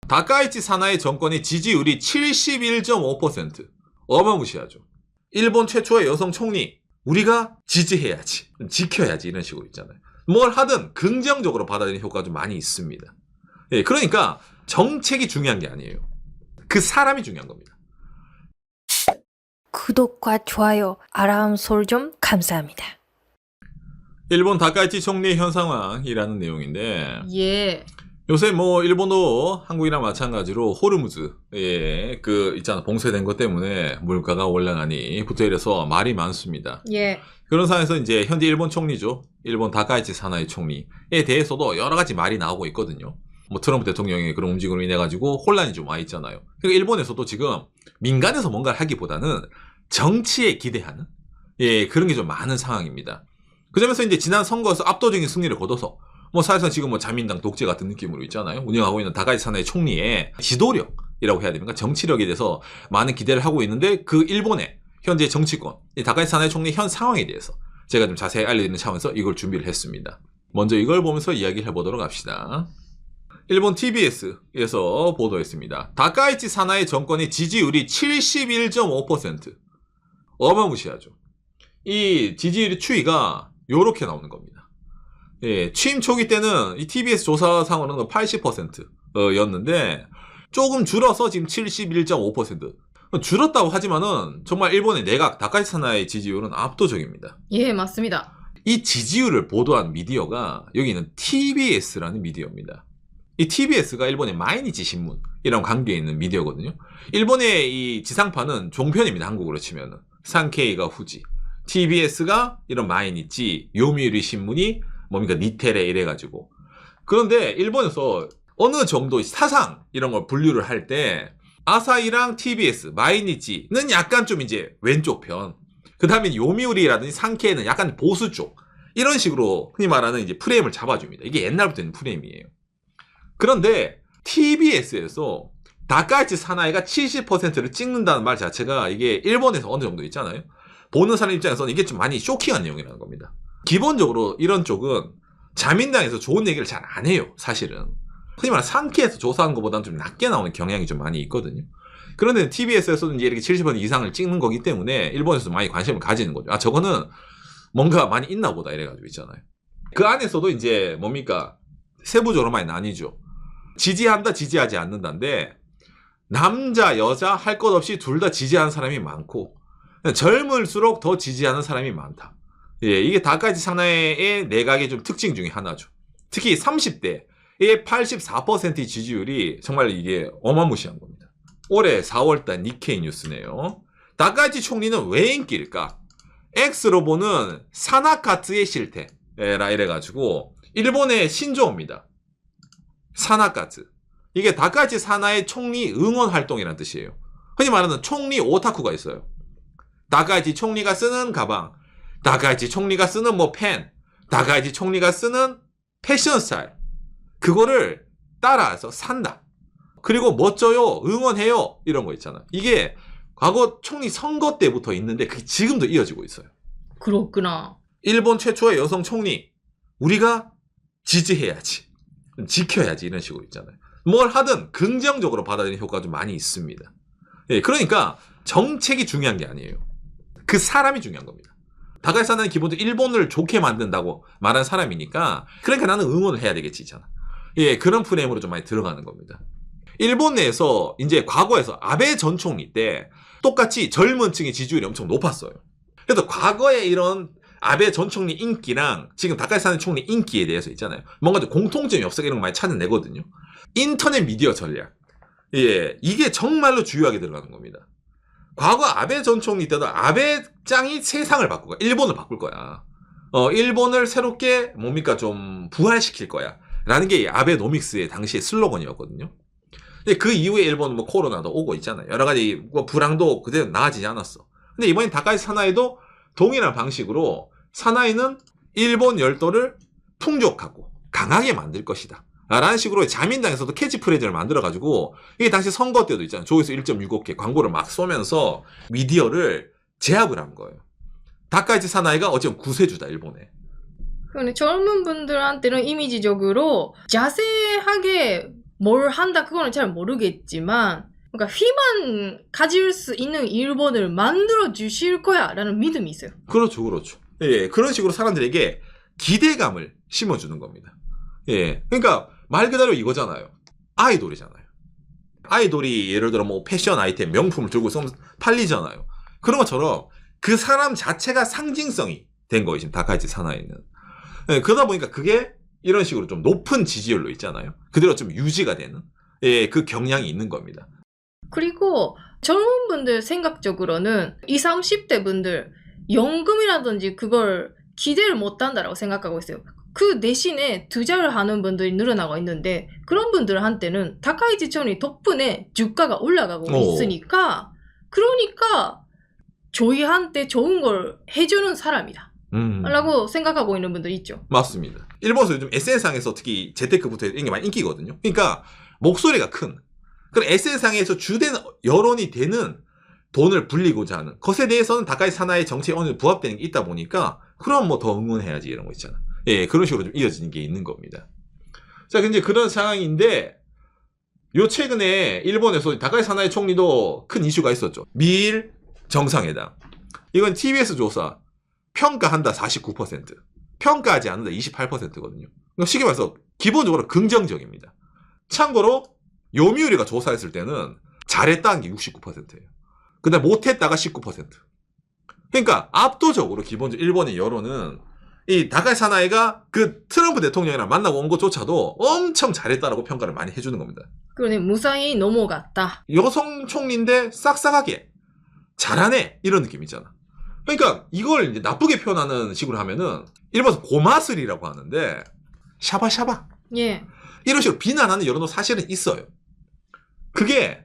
다카이치 사나이 정권의 지지율이 71.5%. 어마무시하죠. 일본 최초의 여성 총리. 우리가 지지해야지. 지켜야지. 이런 식으로 있잖아요. 뭘 하든 긍정적으로 받아들이는 효과가 좀 많이 있습니다. 예, 그러니까 정책이 중요한 게 아니에요. 그 사람이 중요한 겁니다. 구독과 좋아요, 알람 설정 감사합니다. 일본 다카이치 총리의 현 상황이라는 내용인데 예. 요새 뭐 일본도 한국이랑 마찬가지로 호르무즈 있잖아 봉쇄된 것 때문에 물가가 올라가니 부터 이래서 말이 많습니다. 예. 그런 상황에서 이제 현재 일본 총리죠. 일본 다카이치 사나이 총리에 대해서도 여러 가지 말이 나오고 있거든요. 뭐 트럼프 대통령의 그런 움직임으로 인해 가지고 혼란이 좀 와 있잖아요. 그러니까 일본에서도 지금 민간에서 뭔가를 하기보다는 정치에 기대하는 그런 게 좀 많은 상황입니다. 그 점에서 이제 지난 선거에서 압도적인 승리를 거둬서 뭐 사실상 지금 뭐 자민당 독재 같은 느낌으로 있잖아요. 운영하고 있는 다카이치 사나이 총리의 지도력이라고 해야 됩니까? 정치력에 대해서 많은 기대를 하고 있는데 그 일본의 현재 정치권, 이 다카이치 사나이 총리 현 상황에 대해서 제가 좀 자세히 알려드리는 차원에서 이걸 준비를 했습니다. 먼저 이걸 보면서 이야기를 해보도록 합시다. 일본 TBS에서 보도했습니다. 다카이치 사나이 정권의 지지율이 71.5%. 어마무시하죠. 이 지지율의 추이가 요렇게 나오는 겁니다. 예, 취임 초기 때는 이 TBS 조사상으로는 80%였는데 조금 줄어서 지금 71.5%. 줄었다고 하지만은 정말 일본의 내각 다카이치 사나이 지지율은 압도적입니다. 예, 맞습니다. 이 지지율을 보도한 미디어가 여기는 TBS라는 미디어입니다. 이 TBS가 일본의 마이니치 신문이랑 관계에 있는 미디어거든요. 일본의 이 지상파는 종편입니다. 한국으로 치면은. 산케이가 후지. TBS가 이런 마이니치, 요미우리 신문이 뭡니까 니테레 이래가지고. 그런데 일본에서 어느 정도 사상 이런 걸 분류를 할 때 아사히랑 TBS, 마이니치는 약간 좀 이제 왼쪽 편. 그 다음에 요미우리라든지 산케이는 약간 보수 쪽. 이런 식으로 흔히 말하는 이제 프레임을 잡아줍니다. 이게 옛날부터 있는 프레임이에요. 그런데 TBS에서 다카이치 사나이가 70%를 찍는다는 말 자체가 이게 일본에서 어느 정도 있잖아요. 보는 사람 입장에서는 이게 좀 많이 쇼킹한 내용이라는 겁니다. 기본적으로 이런 쪽은 자민당에서 좋은 얘기를 잘 안 해요. 사실은. 흔히 말하는 산케에서 조사한 것보다는 좀 낮게 나오는 경향이 좀 많이 있거든요. 그런데 TBS에서는 이제 이렇게 70% 이상을 찍는 거기 때문에 일본에서 많이 관심을 가지는 거죠. 아, 저거는 뭔가 많이 있나 보다 이래가지고 있잖아요. 그 안에서도 이제 뭡니까? 세부적으로 많이 나뉘죠. 지지한다, 지지하지 않는다인데 남자, 여자 할 것 없이 둘 다 지지하는 사람이 많고 젊을수록 더 지지하는 사람이 많다. 예, 이게 다카이치 사나이의 내각의 좀 특징 중에 하나죠. 특히 30대의 84%의 지지율이 정말 이게 어마무시한 겁니다. 올해 4월달 니케이 뉴스네요. 다카이치 총리는 왜 인기일까? X로 보는 사나카츠의 실태라 이래가지고 일본의 신조어입니다. 사나카츠. 이게 다카이치 사나이 총리 응원 활동이라는 뜻이에요. 흔히 말하는 총리 오타쿠가 있어요. 다카이치 총리가 쓰는 가방, 다카이치 총리가 쓰는 뭐 펜, 다카이치 총리가 쓰는 패션 스타일. 그거를 따라서 산다. 그리고 멋져요, 응원해요, 이런 거 있잖아. 이게 과거 총리 선거 때부터 있는데 그게 지금도 이어지고 있어요. 그렇구나. 일본 최초의 여성 총리. 우리가 지지해야지. 지켜야지. 이런 식으로 있잖아요. 뭘 하든 긍정적으로 받아들이는 효과가 좀 많이 있습니다. 예, 그러니까 정책이 중요한 게 아니에요. 그 사람이 중요한 겁니다. 다카이치 사나이는 기본적으로 일본을 좋게 만든다고 말한 사람이니까 그러니까 나는 응원을 해야 되겠지잖아. 예, 그런 프레임으로 좀 많이 들어가는 겁니다. 일본 내에서 이제 과거에서 아베 전 총리 때 똑같이 젊은 층의 지지율이 엄청 높았어요. 그래서 과거에 이런 아베 전 총리 인기랑 지금 다카이치 사나이 총리 인기에 대해서 있잖아요. 뭔가 좀 공통점이 없어 이런 거 많이 찾아내거든요. 인터넷 미디어 전략. 예, 이게 정말로 주요하게 들어가는 겁니다. 과거 아베 전 총리 때도 아베 짱이 세상을 바꿀 거야. 일본을 바꿀 거야. 일본을 새롭게 뭡니까 좀 부활시킬 거야. 라는 게 아베노믹스의 당시의 슬로건이었거든요. 근데 그 이후에 일본은 뭐 코로나도 오고 있잖아요. 여러 가지 뭐 불황도 그대로 나아지지 않았어. 근데 이번엔 다카이치 사나이도 동일한 방식으로 사나이는 일본 열도를 풍족하고 강하게 만들 것이다. 라는 식으로 자민당에서도 캐치프레이즈를 만들어가지고 이게 당시 선거 때도 있잖아요. 조회수 1.65개 광고를 막 쏘면서 미디어를 제압을 한 거예요. 다카이치 사나이가 어쨌든 구세주다 일본에. 그런데 젊은 분들한테는 이미지적으로 자세하게 뭘 한다 그거는 잘 모르겠지만 그러니까 희망 가질 수 있는 일본을 만들어 주실 거야라는 믿음이 있어요. 그렇죠, 그렇죠. 예, 그런 식으로 사람들에게 기대감을 심어주는 겁니다. 예, 그러니까 말 그대로 이거잖아요. 아이돌이잖아요. 아이돌이 예를 들어 뭐 패션 아이템, 명품을 들고 있으면 팔리잖아요. 그런 것처럼 그 사람 자체가 상징성이 된 거예요, 지금 다카이치 사나이는. 예, 그러다 보니까 그게 이런 식으로 좀 높은 지지율로 있잖아요. 그대로 좀 유지가 되는, 예, 그 경향이 있는 겁니다. 그리고 젊은 분들 생각적으로는 20, 30대 분들 연금이라든지 그걸 기대를 못 한다라고 생각하고 있어요. 그 대신에 투자를 하는 분들이 늘어나고 있는데 그런 분들한테는 다카이치 촌이 덕분에 주가가 올라가고 있으니까 그러니까 저희한테 좋은 걸 해주는 사람이다 라고 생각하고 있는 분들 있죠. 맞습니다. 일본에서 요즘 SNS상에서 특히 재테크부터 이런 게 많이 인기거든요. 그러니까 목소리가 큰 그런 SNS상에서 주된 여론이 되는 돈을 불리고자 하는 것에 대해서는 다카이치 사나이의 정치에 어느 정도 부합되는 게 있다 보니까 그럼 뭐 더 응원해야지 이런 거 있잖아. 예, 그런 식으로 좀 이어지는 게 있는 겁니다. 자, 근데 그런 상황인데 요 최근에 일본에서 다카이치 사나이 총리도 큰 이슈가 있었죠. 미일 정상회담. 이건 TBS 조사. 평가한다 49%. 평가하지 않는다 28%거든요. 그러니까 쉽게 말해서 기본적으로 긍정적입니다. 참고로 요미우리가 조사했을 때는 잘했다는 게 69%예요. 근데 못했다가 19%. 그러니까 압도적으로 기본적으로 일본의 여론은 이 다카이치 사나이가 그 트럼프 대통령이랑 만나고 온 것조차도 엄청 잘했다라고 평가를 많이 해주는 겁니다. 그러네 무사히 넘어갔다. 여성 총리인데 싹싹하게 잘하네 이런 느낌 있잖아. 그러니까 이걸 이제 나쁘게 표현하는 식으로 하면은 일본에서 고마스리라고 하는데 샤바샤바 예. 이런 식으로 비난하는 여론도 사실은 있어요. 그게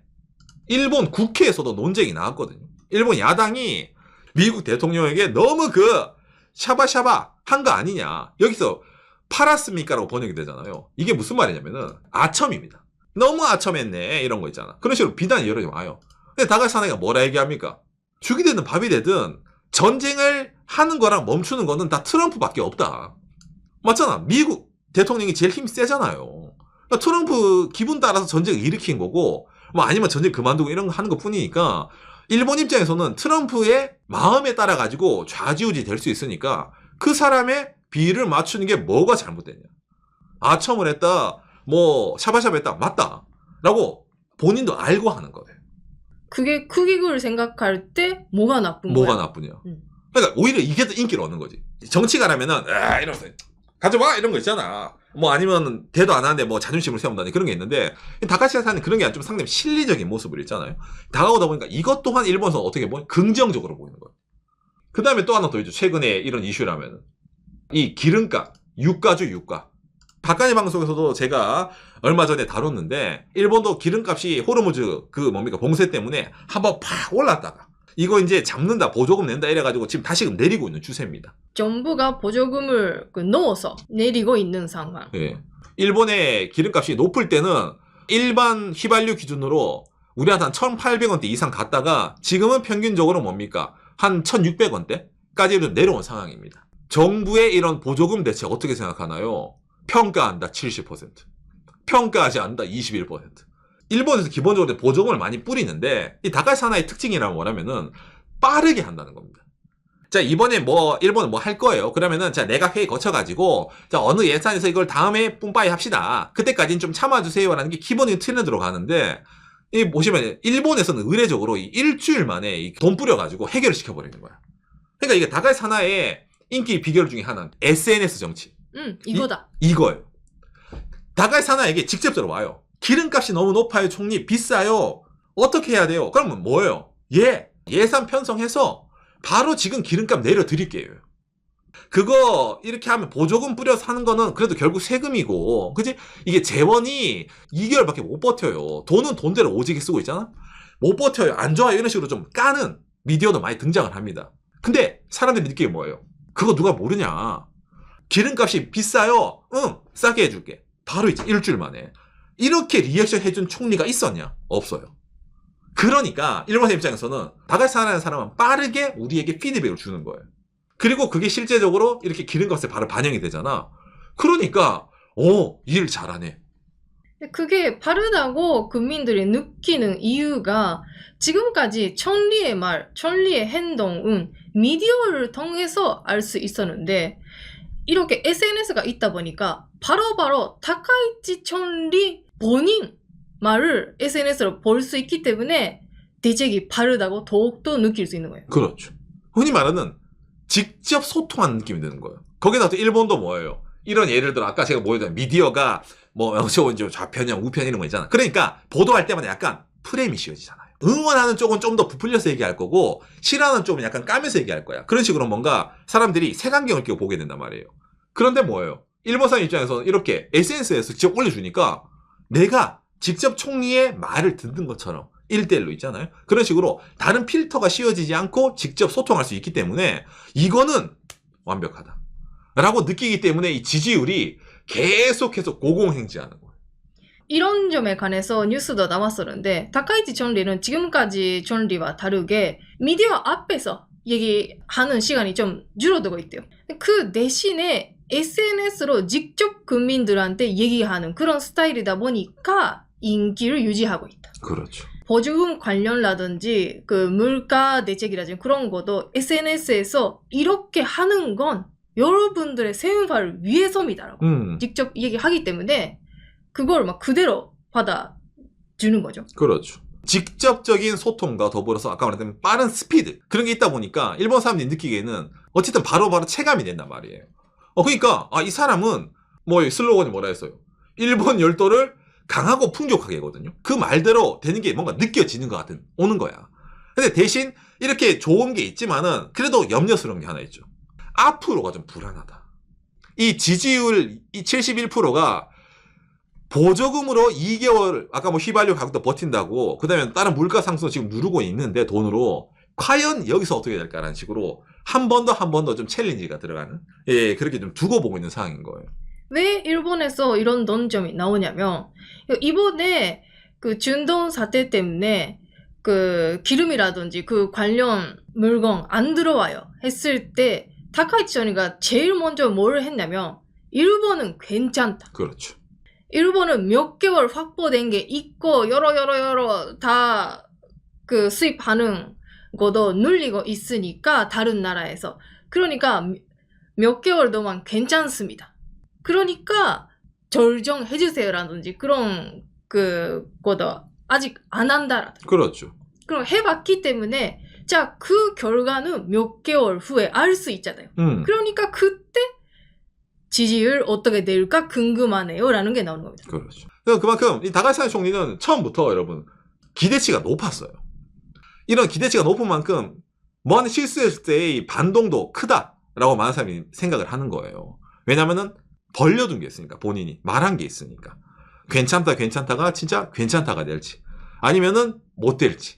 일본 국회에서도 논쟁이 나왔거든요. 일본 야당이 미국 대통령에게 너무 그 샤바샤바 한 거 아니냐. 여기서 팔았습니까라고 번역이 되잖아요. 이게 무슨 말이냐면은 아첨입니다. 너무 아첨했네 이런 거 있잖아. 그런 식으로 비난이 여러 개 와요. 근데 다카이치 사나이가 뭐라 얘기합니까? 죽이 되든 밥이 되든 전쟁을 하는 거랑 멈추는 거는 다 트럼프밖에 없다. 맞잖아. 미국 대통령이 제일 힘 세잖아요. 그러니까 트럼프 기분 따라서 전쟁을 일으킨 거고 뭐 아니면 전쟁 그만두고 이런 거 하는 것 뿐이니까 일본 입장에서는 트럼프의 마음에 따라 가지고 좌지우지 될 수 있으니까 그 사람의 비를 맞추는 게 뭐가 잘못됐냐. 아첨을 했다. 뭐 샤바샤바 했다. 맞다. 라고 본인도 알고 하는 거예요. 그게 크기를 생각할 때 뭐가 나쁜 거야? 뭐가 나쁘냐. 그러니까 오히려 이게 더 인기를 얻는 거지. 정치가라면은 이러면서 가져와 이런 거 있잖아. 뭐 아니면 대도 안 하는데 뭐 자존심을 세운다니 그런 게 있는데 다카이치 사나이는 그런 게 아니라 좀 상당히 실리적인 모습을 있잖아요. 다가오다 보니까 이것 또한 일본에서 어떻게 보면 긍정적으로 보이는 거예요. 그 다음에 또 하나 더 있죠. 최근에 이런 이슈라면 이 기름값, 유가죠 유가. 박간희 방송에서도 제가 얼마 전에 다뤘는데 일본도 기름값이 호르무즈 그 뭡니까 봉쇄 때문에 한번 팍 올랐다가 이거 이제 잡는다 보조금 낸다 이래가지고 지금 다시금 내리고 있는 추세입니다. 정부가 보조금을 넣어서 내리고 있는 상황. 예. 일본의 기름값이 높을 때는 일반 휘발유 기준으로 우리한테 한 1,800원대 이상 갔다가 지금은 평균적으로 뭡니까? 한 1,600원대까지 내려온 상황입니다. 정부의 이런 보조금 대책 어떻게 생각하나요? 평가한다 70%. 평가하지 않는다 21%. 일본에서 기본적으로 보조금을 많이 뿌리는데 이 다카이치 사나이의 특징이라면 뭐냐면은 빠르게 한다는 겁니다. 자 이번에 뭐 일본은 뭐 할 거예요. 그러면은 자 내가 회의 거쳐가지고 자 어느 예산에서 이걸 다음에 뿜빠이 합시다. 그때까지는 좀 참아주세요라는 게 기본적인 트렌드로 가는데 이 보시면 일본에서는 의례적으로 이 일주일 만에 이 돈 뿌려가지고 해결을 시켜버리는 거야. 그러니까 이게 다카이치 사나이의 인기 비결 중에 하나는 SNS 정치. 이거다. 이거예요. 다카이치 사나이에게 직접적으로 와요. 기름값이 너무 높아요. 총리 비싸요. 어떻게 해야 돼요? 그러면 뭐예요? 예산 편성해서 바로 지금 기름값 내려드릴게요. 그거 이렇게 하면 보조금 뿌려서 하는 거는 그래도 결국 세금이고 그지? 이게 재원이 2개월밖에 못 버텨요. 돈은 돈대로 오지게 쓰고 있잖아? 못 버텨요. 안 좋아요. 이런 식으로 좀 까는 미디어도 많이 등장을 합니다. 근데 사람들이 느끼게 뭐예요? 그거 누가 모르냐. 기름값이 비싸요. 응, 싸게 해줄게. 바로 이제 일주일 만에. 이렇게 리액션 해준 총리가 있었냐? 없어요. 그러니까 일본 입장에서는 다카이치 사나이라는 사람은 빠르게 우리에게 피드백을 주는 거예요. 그리고 그게 실제적으로 이렇게 기름값에 바로 반영이 되잖아. 그러니까 일 잘하네. 근데 그게 바르다고 국민들이 느끼는 이유가 지금까지 천리의 말, 천리의 행동은 미디어를 통해서 알 수 있었는데 이렇게 SNS가 있다 보니까 바로바로 다카이치 천리 본인 말을 SNS로 볼 수 있기 때문에 대책이 바르다고 더욱더 느낄 수 있는 거예요. 그렇죠. 흔히 말하는 직접 소통하는 느낌이 드는 거예요. 거기다 또 일본도 뭐예요? 이런 예를 들어 아까 제가 보여드린 미디어가 뭐 좌편이랑 우편 이런 거 있잖아. 그러니까 보도할 때마다 약간 프레임이 씌워지잖아요. 응원하는 쪽은 좀 더 부풀려서 얘기할 거고 싫어하는 쪽은 약간 까면서 얘기할 거야. 그런 식으로 뭔가 사람들이 색안경을 끼고 보게 된단 말이에요. 그런데 뭐예요? 일본 사람 입장에서는 이렇게 SNS에서 직접 올려주니까 내가 직접 총리의 말을 듣는 것처럼 1대1로 있잖아요. 그런 식으로 다른 필터가 씌워지지 않고 직접 소통할 수 있기 때문에 이거는 완벽하다 라고 느끼기 때문에 이 지지율이 계속해서 고공행진하는 거예요. 이런 점에 관해서 뉴스도 나왔었는데 다카이치 전리는 지금까지 전리와 다르게 미디어 앞에서 얘기하는 시간이 좀 줄어들고 있대요. 그 대신에 SNS로 직접 국민들한테 얘기하는 그런 스타일이다 보니까 인기를 유지하고 있다. 그렇죠. 보조금 관련라든지 그 물가 대책이라든지 그런 것도 SNS에서 이렇게 하는 건 여러분들의 생활을 위해서입니다라고 직접 얘기하기 때문에 그걸 막 그대로 받아주는 거죠. 그렇죠. 직접적인 소통과 더불어서 아까 말했던 빠른 스피드 그런 게 있다 보니까 일본 사람들이 느끼기에는 어쨌든 바로바로 체감이 된단 말이에요. 그러니까 이 사람은 뭐 슬로건이 뭐라 했어요? 일본 열도를 강하고 풍족하게거든요. 그 말대로 되는 게 뭔가 느껴지는 것 같은 오는 거야. 근데 대신 이렇게 좋은 게 있지만은 그래도 염려스러운 게 하나 있죠. 앞으로가 좀 불안하다. 이 지지율 이 71%가 보조금으로 2개월 아까 뭐 휘발유 가격도 버틴다고 그다음에 다른 물가 상승 지금 누르고 있는데 돈으로 과연 여기서 어떻게 될까라는 식으로 한 번 더 좀 챌린지가 들어가는 그렇게 좀 두고 보고 있는 상황인 거예요. 왜 일본에서 이런 논점이 나오냐면 이번에 그 준동 사태 때문에 그 기름이라든지 그 관련 물건 안 들어와요 했을 때 다카이치 전이가 제일 먼저 뭘 했냐면 일본은 괜찮다. 그렇죠. 일본은 몇 개월 확보된 게 있고 여러 다 그 수입하는 것도 눌리고 있으니까 다른 나라에서 그러니까 몇 개월 동안 괜찮습니다. 그러니까 절정해주세요라든지 그런 것도 아직 안 한다라든지 그렇죠. 그럼 해봤기 때문에 자 그 결과는 몇 개월 후에 알 수 있잖아요. 그러니까 그때 지지율 어떻게 될까 궁금하네요라는 게 나오는 겁니다. 그렇죠. 그만큼 이 다카이치 총리는 처음부터 여러분 기대치가 높았어요. 이런 기대치가 높은 만큼 뭐 하는 실수했을 때의 반동도 크다라고 많은 사람이 생각을 하는 거예요. 왜냐면은 벌려둔 게 있으니까 본인이 말한 게 있으니까 괜찮다가 진짜 괜찮다가 될지 아니면은 못 될지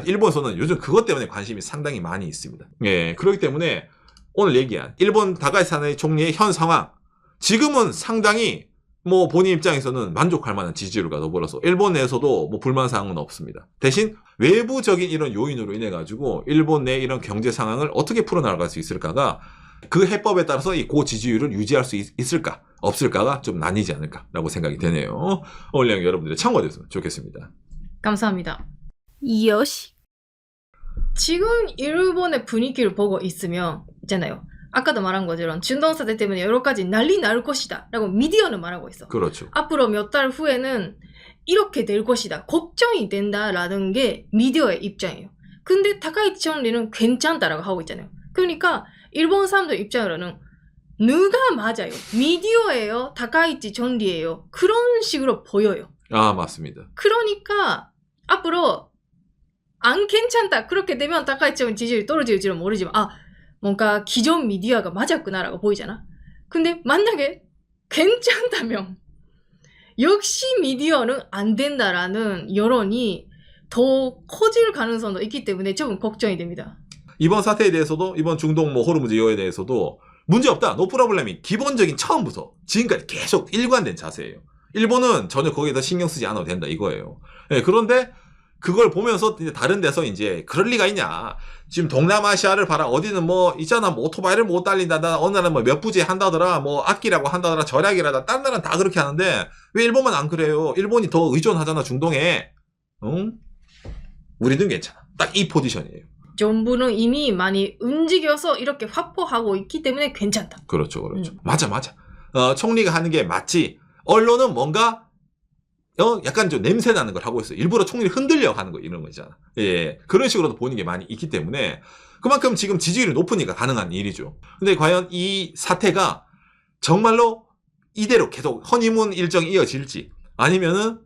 일본에서는 요즘 그것 때문에 관심이 상당히 많이 있습니다. 그렇기 때문에 오늘 얘기한 일본 다카이치 총리의 현 상황 지금은 상당히 뭐 본인 입장에서는 만족할 만한 지지율과 더불어서 일본 내에서도 뭐 불만 사항은 없습니다. 대신 외부적인 이런 요인으로 인해 가지고 일본 내 이런 경제 상황을 어떻게 풀어나갈 수 있을까가 그 해법에 따라서 이 고지지율을 유지할 수 있을까 없을까가 좀 나뉘지 않을까라고 생각이 되네요. 오늘 내용 여러분들의 참고가 됐으면 좋겠습니다. 감사합니다. 요시. 지금 일본의 분위기를 보고 있으면 있잖아요. 아까도 말한 것처럼 준동 사태 때문에 여러 가지 난리 날 것이다 라고 미디어는 말하고 있어. 그렇죠. 앞으로 몇 달 후에는 이렇게 될 것이다. 걱정이 된다라는 게 미디어의 입장이에요. 근데 다카이치 총리는 괜찮다라고 하고 있잖아요. 그러니까 일본 사람들 입장으로는 누가 맞아요? 미디어예요? 다카이치 총리예요? 그런 식으로 보여요. 맞습니다. 그러니까 앞으로 안 괜찮다. 그렇게 되면 다카이치 총리 지지율이 떨어질지는 모르지만 뭔가 기존 미디어가 맞았구나라고 보이잖아. 근데 만약에 괜찮다면 역시 미디어는 안 된다라는 여론이 더 커질 가능성도 있기 때문에 조금 걱정이 됩니다. 이번 사태에 대해서도 이번 중동 호르무즈 이어에 대해서도 문제 없다. 노 프로블렘이 기본적인 처음부터 지금까지 계속 일관된 자세예요. 일본은 전혀 거기에다 신경 쓰지 않아도 된다 이거예요. 그런데 그걸 보면서 이제 다른 데서 이제 그럴 리가 있냐. 지금 동남아시아를 봐라. 어디는 뭐 있잖아. 뭐 오토바이를 못 달린다. 어느 나라는 뭐 몇 부지 한다더라. 뭐 아끼라고 한다더라. 절약이라다. 다른 나라는 다 그렇게 하는데 왜 일본만 안 그래요? 일본이 더 의존하잖아. 중동에. 응? 우리는 괜찮아. 딱 이 포지션이에요. 정부는 이미 많이 움직여서 이렇게 확보하고 있기 때문에 괜찮다. 그렇죠. 맞아. 총리가 하는 게 맞지. 언론은 뭔가 약간 좀 냄새 나는 걸 하고 있어요. 일부러 총리를 흔들려 하는 거 이런 거 있잖아. 예, 그런 식으로도 보는 게 많이 있기 때문에 그만큼 지금 지지율이 높으니까 가능한 일이죠. 근데 과연 이 사태가 정말로 이대로 계속 허니문 일정이 이어질지 아니면은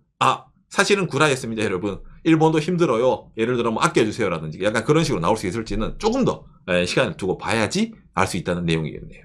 사실은 구라였습니다, 여러분. 일본도 힘들어요. 예를 들어 뭐 아껴주세요라든지 약간 그런 식으로 나올 수 있을지는 조금 더 시간을 두고 봐야지 알 수 있다는 내용이겠네요.